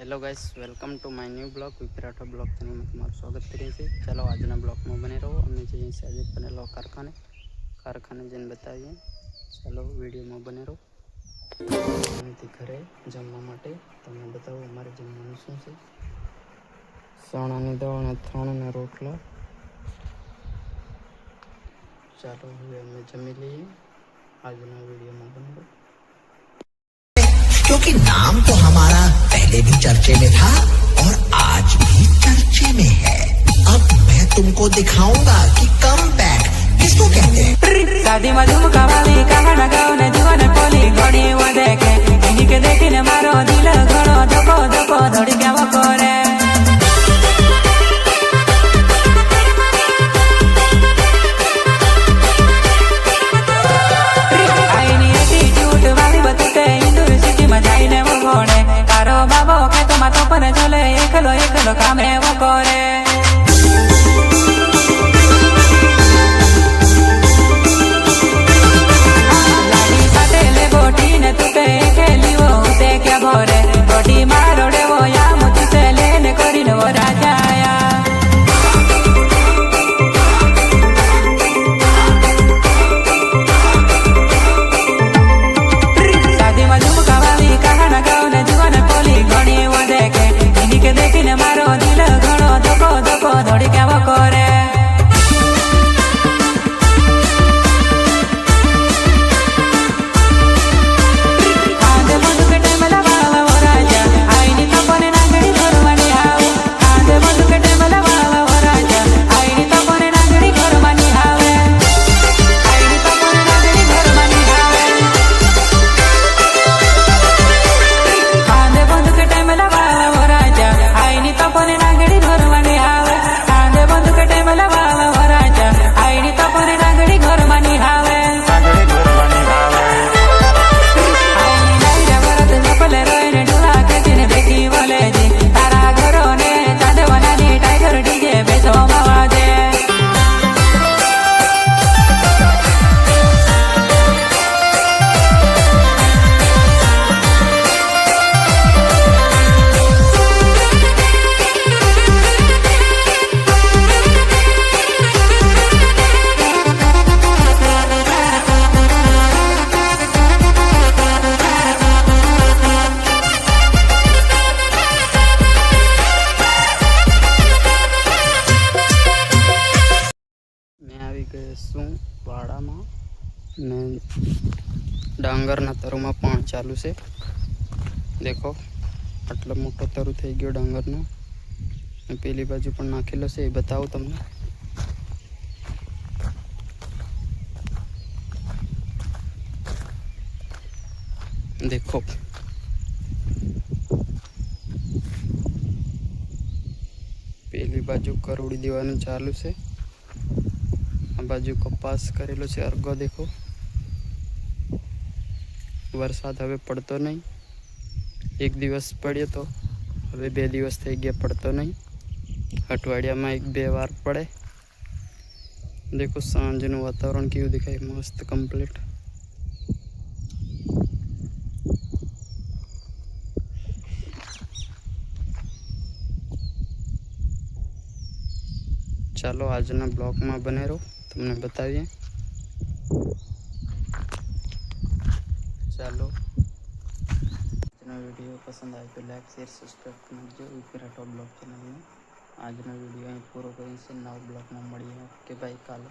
Hello guys, welcome to my new blog विपराठा blog channel में तुम्हारा स्वागत करिए छे। चलो आज ब्लॉग में बने रहो। अमे जઈએ છીએ આજે બનેલો કારખાને જઈને બતાવીએ। ચાલો વિડીયો में बने रहो। અહીંથી ઘરે જમવા માટે તમને બતાવું અમારે જમવાનું શું છે। ચણાની દાળ અને અથાણું ને રોટલા। ચાલો હવે અમે જમી લઈએ। આજના વિડીયોમાં બને રહો। क्योंकि नाम तो हमारा पहले भी चर्चे में था और आज भी चर्चे में है। अब मैं तुमको दिखाऊंगा कि कम बैक किसको कहते हैं। शादी में झुमका वाली कहाना गाउने जीवन पोली घड़ी वो देखे इन्हीं के देखने मारो दिल घड़ो धको धको धड़ी क्या वो करे। आईनी एटीट्यूड वाली बतूते यूनिवर्सिटी में जाइने वो घोड़े कारो बाबो के तो मातो पर चले एकलो एकलो कामे वो करे। रोटी मारोड़े वो या मुझ से लेने करीन वो राजा आया। शादी में झुमका वाली कहाना गाउने जीवन पोली घड़ी वो देखे इन्हीं के देखने मारो दिल घड़ो धको धको धड़ी क्या वो करे। વાડામાં ને ડાંગરના તરુમાં પણ ચાલુ છે। દેખો આટલો મોટો તરુ થઈ ગયો ડાંગરનો। પેલી બાજુ પણ નાખેલો છે, એ બતાવું તમને। देखो पेली बाजू करोड़ी देवानुं चालू है। आ बाजू कपास करेलो छे अर्गो। देखो वरसाद हवे पड़तो नहीं। एक दिवस पड़े तो हवे 2 दिवस थई गया पड़तो नहीं। अठवाडिया में 1-2 वार पड़े। देखो सांजनुं वातावरण केवुं देखाय, मस्त कम्प्लीट। चलो आजना ब्लॉग में बने रहो, तुमने बताइए। चलो आजना वीडियो पसंद आए तो लाइक शेयर सब्सक्राइब करजो विपराठा ब्लॉग चैनल में। आजना वीडियो अहीं पूरो करीए छे। नवा ब्लॉग में मळीए। ओके बाय, काले।